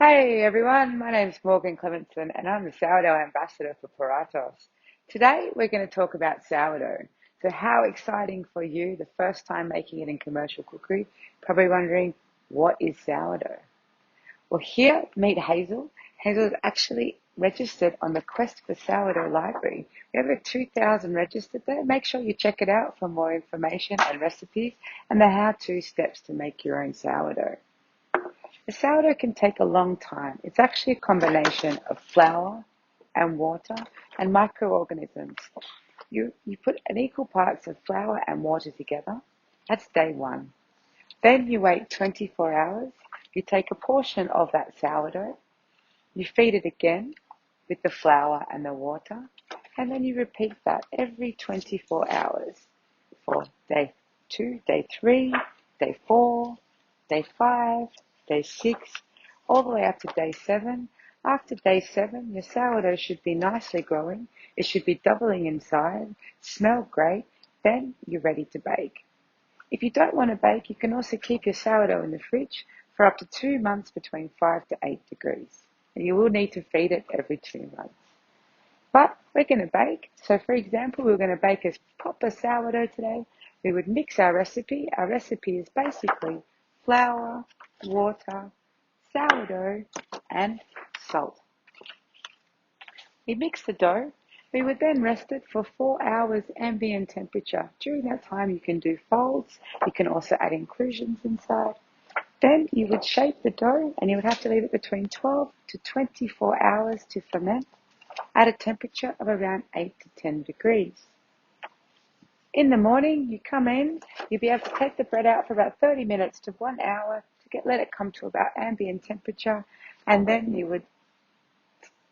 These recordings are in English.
Hey everyone, my name's Morgan Clementson and I'm the sourdough ambassador for Paratos. Today we're going to talk about sourdough. So how exciting for you, the first time making it in commercial cookery, probably wondering, what is sourdough? Well, here, meet Hazel. Hazel is actually registered on the Quest for Sourdough library. We have over 2,000 registered there. Make sure you check it out for more information and recipes and the how-to steps to make your own sourdough. The sourdough can take a long time. It's actually a combination of flour and water and microorganisms. You put an equal parts of flour and water together. That's day one. Then you wait 24 hours. You take a portion of that sourdough. You feed it again with the flour and the water. And then you repeat that every 24 hours for day 2, day 3, day 4, day 5, day 6, all the way up to day 7. After day 7, your sourdough should be nicely growing. It should be doubling in size, smell great. Then you're ready to bake. If you don't want to bake, you can also keep your sourdough in the fridge for up to 2 months between 5 to 8 degrees. And you will need to feed it every 2 months. But we're going to bake. So for example, we're going to bake a proper sourdough today. We would mix our recipe. Our recipe is basically flour, water, sourdough, and salt. We mix the dough. We would then rest it for 4 hours ambient temperature. During that time, you can do folds. You can also add inclusions inside. Then you would shape the dough and you would have to leave it between 12 to 24 hours to ferment at a temperature of around 8 to 10 degrees. In the morning, you come in, you'll be able to take the bread out for about 30 minutes to 1 hour to let it come to about ambient temperature, and then you would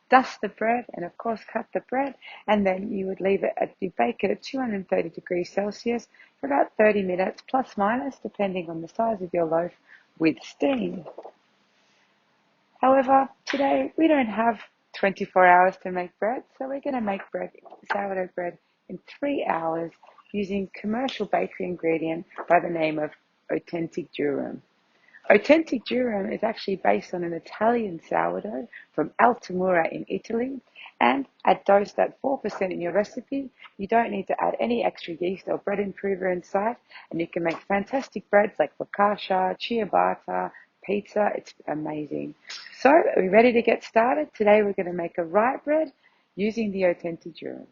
dust the bread and of course cut the bread, and then you would you bake it at 230 degrees Celsius for about 30 minutes plus minus depending on the size of your loaf with steam. However, today we don't have 24 hours to make bread, so we're going to make sourdough bread in 3 hours using commercial bakery ingredient by the name of Authentic Durum. Authentic Durum is actually based on an Italian sourdough from Altamura in Italy, and dosed at 4% in your recipe. You don't need to add any extra yeast or bread improver inside, and you can make fantastic breads like focaccia, ciabatta, pizza. It's amazing. So, are we ready to get started? Today we're going to make a rye bread using the Authentic Durum.